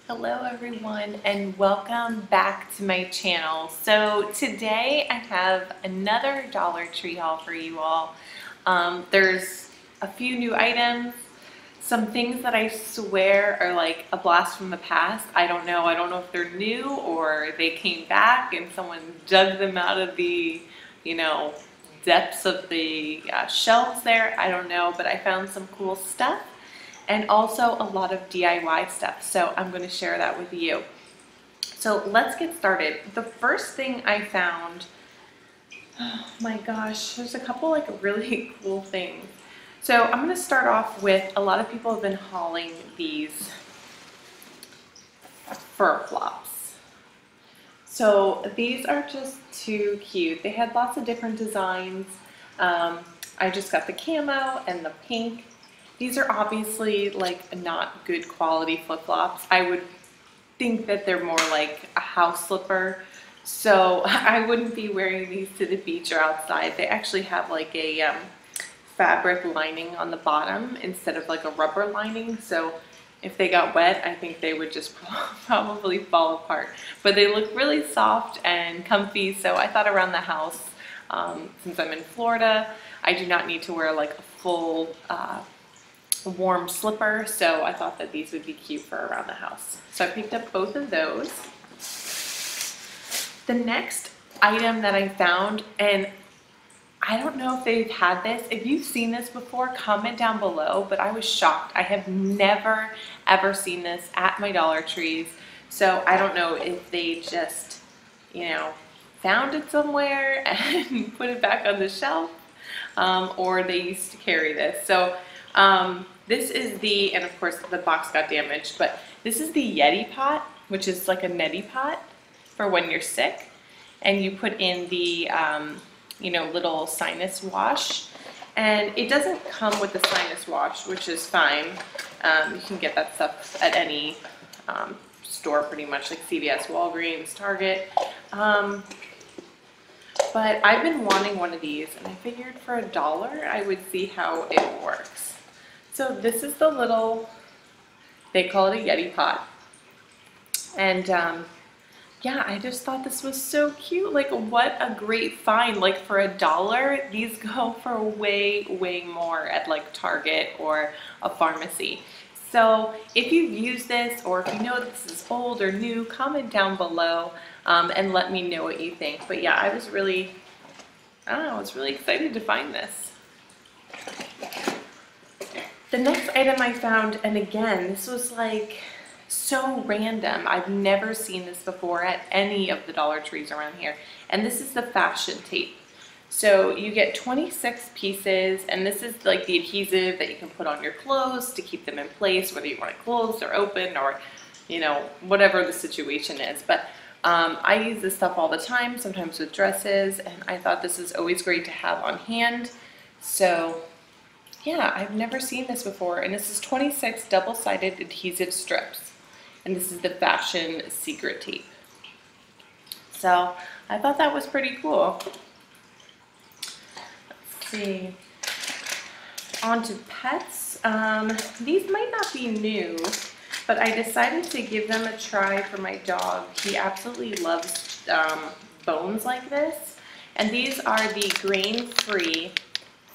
Hello everyone and welcome back to my channel. So today I have another Dollar Tree haul for you all. There's a few new items, some things that I swear are like a blast from the past. I don't know if they're new or they came back and someone dug them out of the, depths of the shelves there. I don't know, but I found some cool stuff. And also a lot of DIY stuff. So I'm going to share that with you. So let's get started. The first thing I found, oh my gosh, there's a couple like really cool things. So I'm going to start off with, a lot of people have been hauling these fur flops. So these are just too cute. They had lots of different designs. I just got the camo and the pink. These are obviously like not good quality flip-flops. I would think that they're more like a house slipper. So I wouldn't be wearing these to the beach or outside. They actually have like a fabric lining on the bottom instead of like a rubber lining. So if they got wet, I think they would just probably fall apart. But they look really soft and comfy. So I thought around the house, since I'm in Florida, I do not need to wear like a full warm slipper, so I thought that these would be cute for around the house. So I picked up both of those. The next item that I found, and I don't know if they've had this, if you've seen this before, comment down below, but I was shocked. I have never ever seen this at my Dollar Trees, so I don't know if they just, found it somewhere and put it back on the shelf, or they used to carry this. So this is the, and of course the box got damaged, but this is the Yeti Pot, which is like a neti pot for when you're sick. And you put in the, little sinus wash. And it doesn't come with the sinus wash, which is fine. You can get that stuff at any store pretty much, like CVS, Walgreens, Target. But I've been wanting one of these, and I figured for $1 I would see how it works. So this is the little, they call it a Yeti Pot. And yeah, I just thought this was so cute. Like, what a great find. Like, for $1, these go for way, way more at like Target or a pharmacy. So if you've used this, or if you know this is old or new, comment down below and let me know what you think. But yeah, I was really excited to find this. The next item I found, and again, this was like so random. I've never seen this before at any of the Dollar Trees around here. And this is the fashion tape. So you get 26 pieces, and this is like the adhesive that you can put on your clothes to keep them in place, whether you want it closed or open or, whatever the situation is. But I use this stuff all the time, sometimes with dresses, and I thought this is always great to have on hand. So yeah, I've never seen this before, and this is 26 double-sided adhesive strips, and this is the fashion secret tape. So I thought that was pretty cool. Let's see. On to pets. These might not be new, but I decided to give them a try for my dog. He absolutely loves bones like this, and these are the grain-free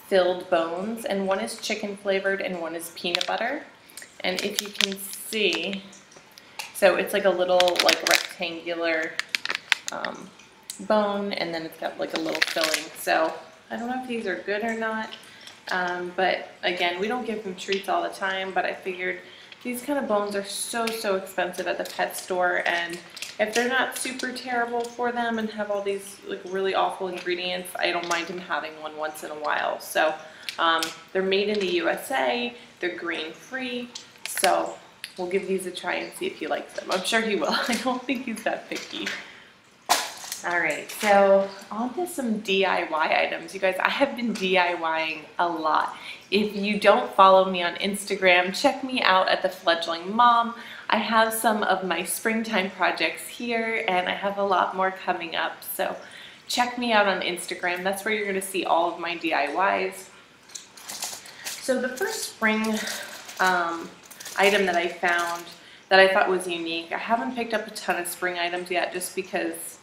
filled bones, and one is chicken flavored and one is peanut butter. And if you can see, so it's like a little like rectangular bone, and then it's got like a little filling. So I don't know if these are good or not, but again, we don't give them treats all the time, but I figured these kind of bones are so expensive at the pet store, and if they're not super terrible for them and have all these like really awful ingredients, I don't mind him having one once in a while. So they're made in the USA, they're grain-free, so we'll give these a try and see if he likes them. I'm sure he will. I don't think he's that picky. Alright, so on to some DIY items. You guys, I have been DIYing a lot. If you don't follow me on Instagram, check me out at The Fledgling Mom. I have some of my springtime projects here, and I have a lot more coming up. So check me out on Instagram. That's where you're going to see all of my DIYs. So the first spring item that I found that I thought was unique. I haven't picked up a ton of spring items yet just because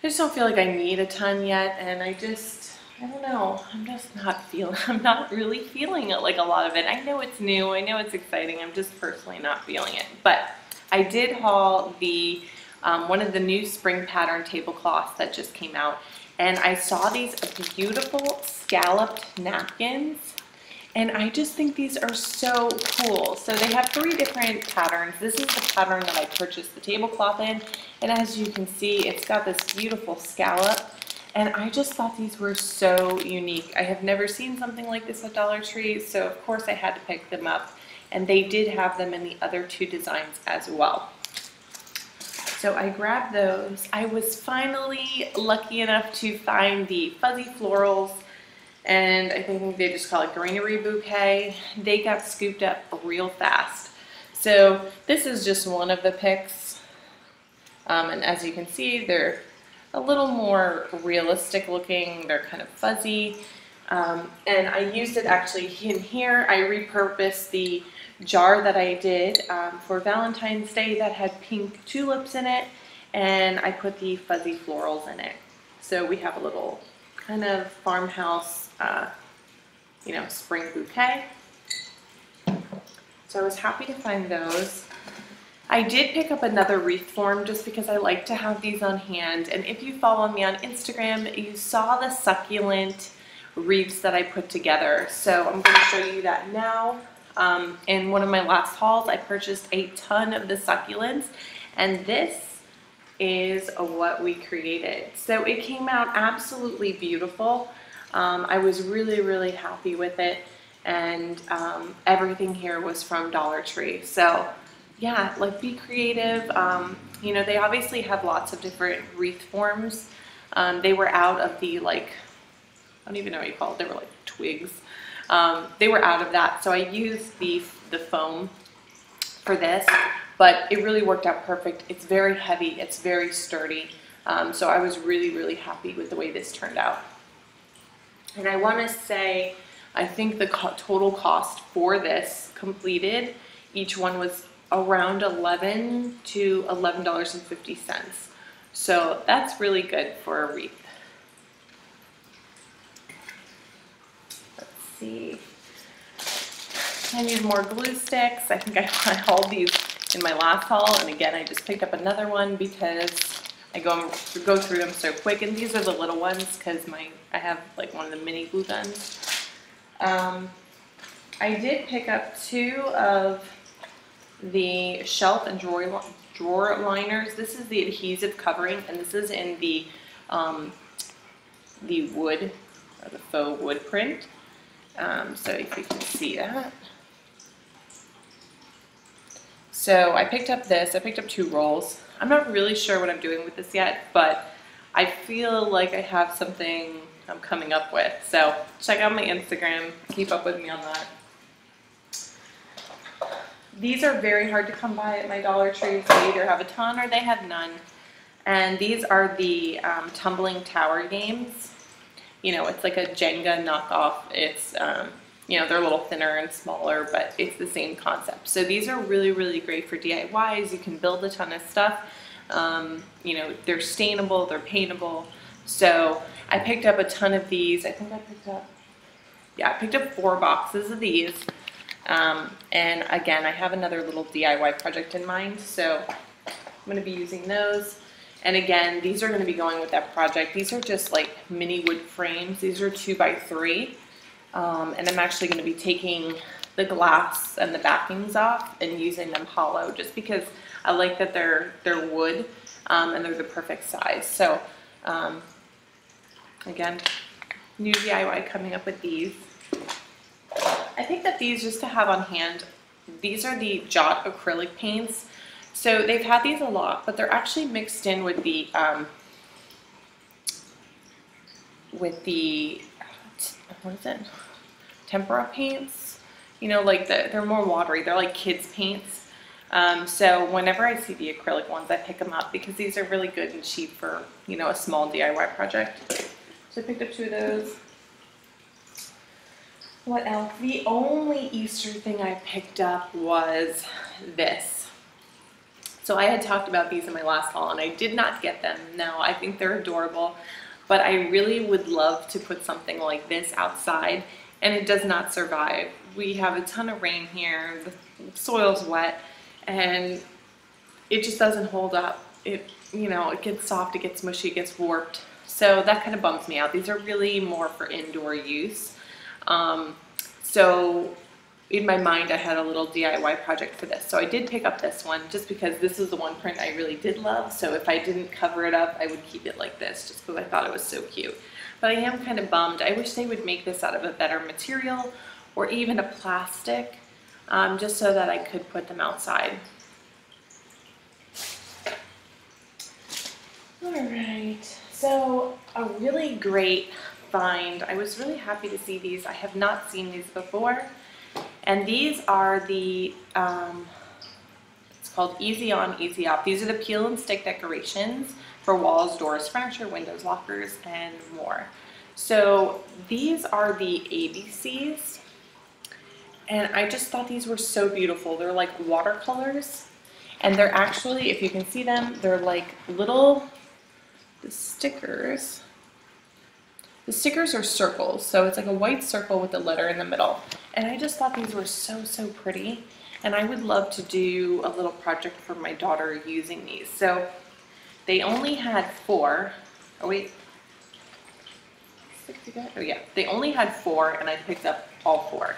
I just don't feel like I need a ton yet, and I don't know, I'm not really feeling it, like a lot of it. I know it's new, I know it's exciting, I'm just personally not feeling it. But I did haul the one of the new spring pattern tablecloths that just came out, and I saw these beautiful scalloped napkins, and I just think these are so cool. So they have 3 different patterns. This is the pattern that I purchased the tablecloth in, and as you can see, it's got this beautiful scallop, and I just thought these were so unique. I have never seen something like this at Dollar Tree, so of course I had to pick them up, and they did have them in the other 2 designs as well. So I grabbed those. I was finally lucky enough to find the fuzzy florals, and I think they just call it greenery bouquet. They got scooped up real fast. So this is just one of the picks, and as you can see, they're a little more realistic looking. They're kind of fuzzy, and I used it actually in here. I repurposed the jar that I did for Valentine's Day that had pink tulips in it, and I put the fuzzy florals in it. So we have a little kind of farmhouse, you know, spring bouquet. So I was happy to find those. I did pick up another wreath form just because I like to have these on hand, and if you follow me on Instagram, you saw the succulent wreaths that I put together. So I'm going to show you that now. In one of my last hauls, I purchased a ton of the succulents, and this is what we created. So it came out absolutely beautiful. I was really, really happy with it, and everything here was from Dollar Tree. So yeah, like, be creative. You know, they obviously have lots of different wreath forms. They were out of the, like, I don't even know what you call it. They were like twigs. They were out of that, so I used the foam for this, but it really worked out perfect. It's very heavy, it's very sturdy, so I was really, really happy with the way this turned out. And I want to say, I think the total cost for this completed, each one was around $11 to $11.50. So that's really good for a wreath. See, I need more glue sticks. I think I hauled these in my last haul, and again I just picked up another one because I go through them so quick, and these are the little ones because I have like one of the mini glue guns. I did pick up 2 of the shelf and drawer liners. This is the adhesive covering, and this is in the wood, or the faux wood print. So if you can see that. So I picked up this. I picked up 2 rolls. I'm not really sure what I'm doing with this yet, but I feel like I have something I'm coming up with. So check out my Instagram. Keep up with me on that. These are very hard to come by at my Dollar Tree. They either have a ton or they have none. And these are the Tumbling Tower games. You know, it's like a Jenga knockoff. It's, you know, they're a little thinner and smaller, but it's the same concept. So these are really, really great for DIYs. You can build a ton of stuff. You know, they're stainable, they're paintable. So I picked up a ton of these. I think I picked up 4 boxes of these. And again, I have another little DIY project in mind, so I'm going to be using those. And again, these are going to be going with that project. These are just like mini wood frames. These are 2x3. And I'm actually going to be taking the glass and the backings off and using them hollow, just because I like that they're wood, and they're the perfect size. So again, new DIY coming up with these. I think that these, just to have on hand, these are the Jot acrylic paints. So they've had these a lot, but they're actually mixed in with the what is it? Tempera paints. You know, like they're more watery. They're like kids paints. So whenever I see the acrylic ones, I pick them up because these are really good and cheap for, you know, a small DIY project. So I picked up 2 of those. What else? The only Easter thing I picked up was this. So I had talked about these in my last haul and I did not get them. Now I think they're adorable, but I really would love to put something like this outside, and it does not survive. We have a ton of rain here, the soil's wet, and it just doesn't hold up. It, you know, it gets soft, it gets mushy, it gets warped. So that kind of bums me out. These are really more for indoor use. So in my mind, I had a little DIY project for this. So I did pick up this one just because this is the one print I really did love. So if I didn't cover it up, I would keep it like this just because I thought it was so cute. But I am kind of bummed. I wish they would make this out of a better material or even a plastic, just so that I could put them outside. All right, so a really great find. I was really happy to see these. I have not seen these before. And these are the, it's called Easy On, Easy Off. These are the peel and stick decorations for walls, doors, furniture, windows, lockers, and more. So these are the ABCs. And I just thought these were so beautiful. They're like watercolors. And they're actually, if you can see them, they're like little, the stickers are circles, so it's like a white circle with a letter in the middle. And I just thought these were so, so pretty. And I would love to do a little project for my daughter using these. So they only had 4. Oh wait, 6 again? Oh yeah, they only had 4 and I picked up all 4.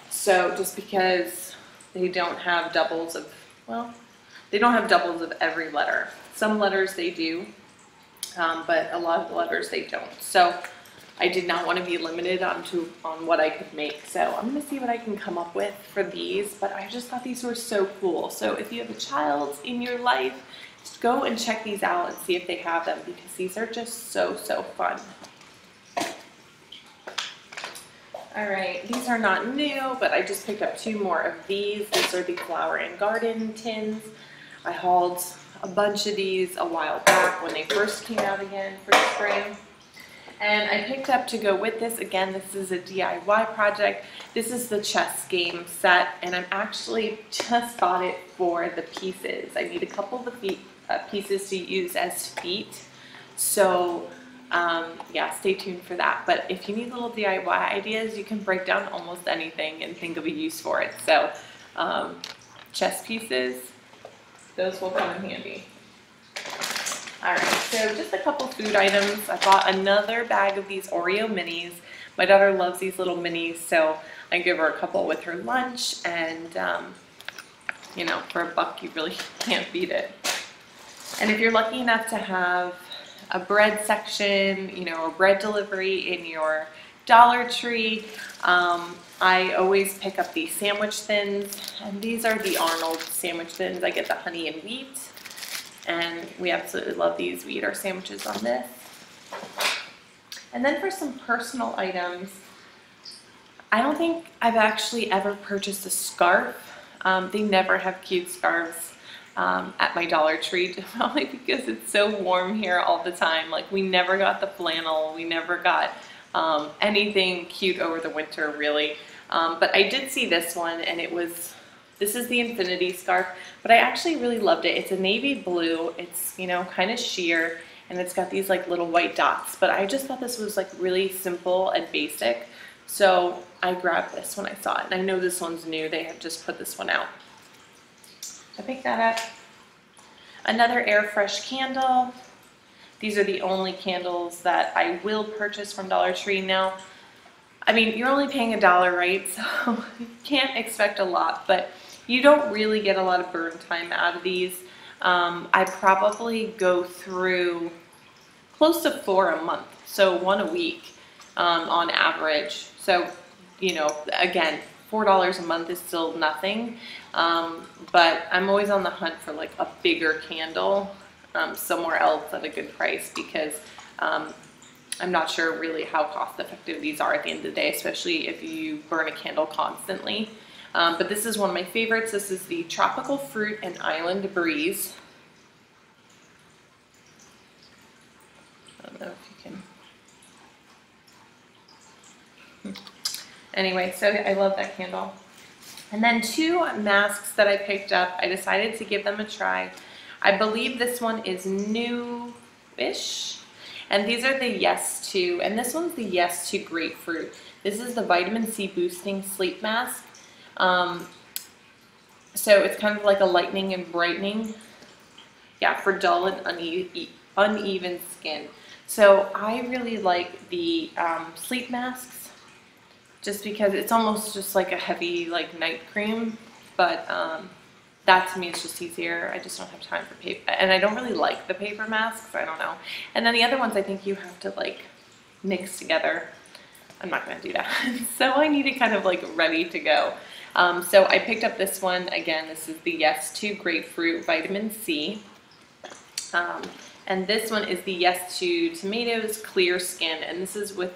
So just because they don't have doubles of, well, they don't have doubles of every letter. Some letters they do, but a lot of the letters they don't. So I did not want to be limited on what I could make. So I'm going to see what I can come up with for these, but I just thought these were so cool. So if you have a child in your life, just go and check these out and see if they have them, because these are just so, so fun. All right, these are not new, but I just picked up 2 more of these. These are the flower and garden tins. I hauled a bunch of these a while back when they first came out again for spring. And I picked up to go with this, again, this is a DIY project. This is the chess game set, and I'm actually just bought it for the pieces. I need a couple of the pieces to use as feet. So yeah, stay tuned for that. But if you need little DIY ideas, you can break down almost anything and think of a use for it. So chess pieces, those will come in handy. All right, so just a couple food items. I bought another bag of these Oreo Minis. My daughter loves these little minis, so I give her a couple with her lunch, and you know, for $1 you really can't beat it. And if you're lucky enough to have a bread section, you know, or bread delivery in your Dollar Tree, I always pick up these sandwich thins, and these are the Arnold Sandwich thins. I get the honey and wheat, and we absolutely love these. We eat our sandwiches on this. And then for some personal items, I don't think I've actually ever purchased a scarf. They never have cute scarves at my Dollar Tree, probably because it's so warm here all the time. Like, we never got the flannel, we never got anything cute over the winter, really. But I did see this one, and this is the infinity scarf, but I actually really loved it. It's a navy blue, it's, you know, kind of sheer, and it's got these like little white dots, but I just thought this was like really simple and basic. So I grabbed this when I saw it, and I know this one's new. They have just put this one out. I picked that up. Another air fresh candle. These are the only candles that I will purchase from Dollar Tree now. I mean, you're only paying $1, right? So you can't expect a lot, but you don't really get a lot of burn time out of these. I probably go through close to 4 a month, so 1 a week on average. So, you know, again, $4 a month is still nothing, but I'm always on the hunt for like a bigger candle somewhere else at a good price, because I'm not sure really how cost effective these are at the end of the day, especially if you burn a candle constantly. But this is one of my favorites. This is the Tropical Fruit and Island Breeze. I don't know if you can. Anyway, so I love that candle. And then 2 masks that I picked up. I decided to give them a try. I believe this one is new-ish. And these are the Yes To, and this one's the Yes To Grapefruit. This is the Vitamin C Boosting Sleep Mask. So it's kind of like a lightening and brightening, yeah, for dull and uneven skin. So I really like the sleep masks, just because it's almost just like a heavy like night cream, but that to me is just easier. I just don't have time for paper, and I don't really like the paper masks, I don't know. And then the other ones I think you have to like mix together. I'm not gonna do that. So I need it kind of like ready to go. So I picked up this one, again, this is the Yes To Grapefruit Vitamin C. And this one is the Yes To Tomatoes Clear Skin, and this is with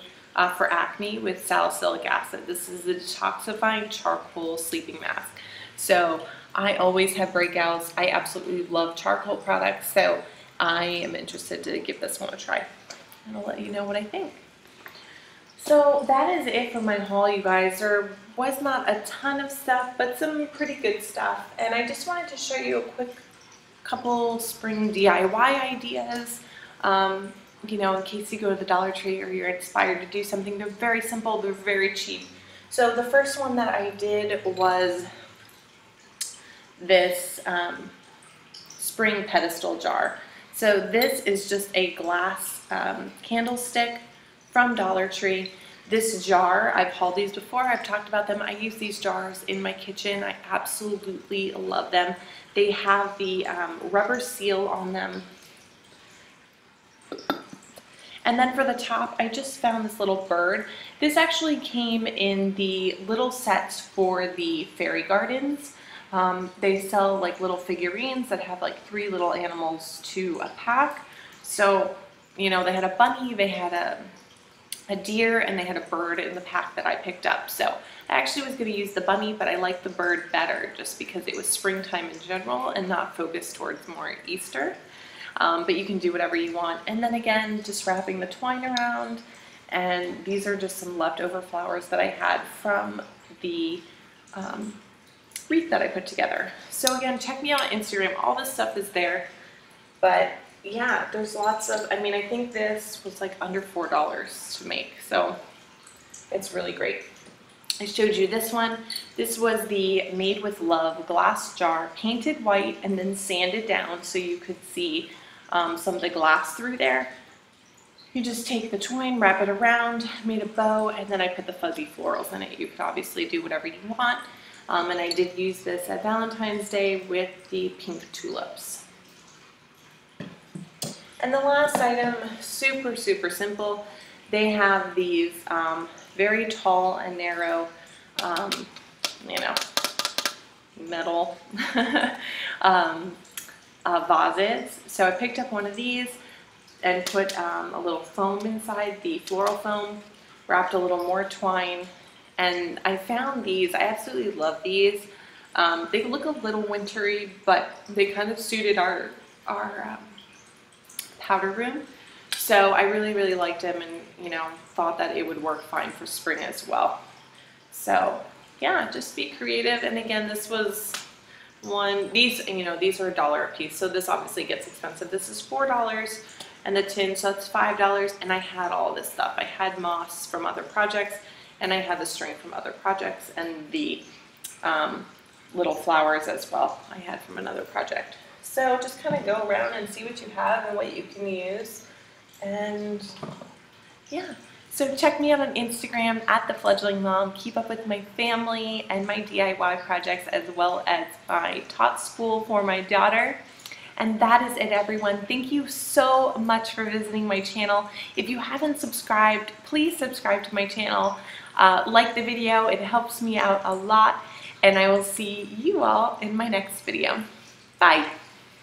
for acne with salicylic acid. This is the detoxifying charcoal sleeping mask. So I always have breakouts. I absolutely love charcoal products, so I am interested to give this one a try. And I'll let you know what I think. So that is it for my haul, you guys. There was not a ton of stuff, but some pretty good stuff. And I just wanted to show you a quick couple spring DIY ideas. You know, in case you go to the Dollar Tree or you're inspired to do something. They're very simple, they're very cheap. So the first one that I did was this spring pedestal jar. So this is just a glass candlestick from Dollar Tree. This jar, I've hauled these before, I've talked about them. I use these jars in my kitchen. I absolutely love them. They have the rubber seal on them. And then for the top, I just found this little bird. This actually came in the little sets for the fairy gardens. They sell like little figurines that have like 3 little animals to a pack. So, you know, they had a bunny, they had a deer, and they had a bird in the pack that I picked up. So I actually was going to use the bunny, but I like the bird better just because it was springtime in general and not focused towards more Easter. But you can do whatever you want. And then again, just wrapping the twine around. And these are just some leftover flowers that I had from the wreath that I put together. So again, check me out on Instagram. All this stuff is there. But yeah, there's lots of, I mean, I think this was like under $4 to make. So it's really great. I showed you this one. This was the Made with Love glass jar, painted white and then sanded down so you could see some of the glass through there. You just take the twine, wrap it around, made a bow, and then I put the fuzzy florals in it. You could obviously do whatever you want. And I did use this at Valentine's Day with the pink tulips. And the last item, super, super simple. They have these very tall and narrow, you know, metal vases. So I picked up one of these and put a little foam inside, the floral foam, wrapped a little more twine, and I found these. I absolutely love these. They look a little wintry, but they kind of suited our powder room. So I really, really liked them, and you know, thought that it would work fine for spring as well. So yeah, just be creative. And again, this was one, these, you know, these are $1 a piece, so this obviously gets expensive. This is $4 and the tin, so it's $5, and I had all this stuff. I had moss from other projects, and I had the string from other projects, and the little flowers as well I had from another project. So just kind of go around and see what you have and what you can use. And yeah, so check me out on Instagram at thefledglingmom. Keep up with my family and my DIY projects, as well as my tot school for my daughter. And that is it, everyone. Thank you so much for visiting my channel. If you haven't subscribed, please subscribe to my channel. Like the video, it helps me out a lot. And I will see you all in my next video. Bye.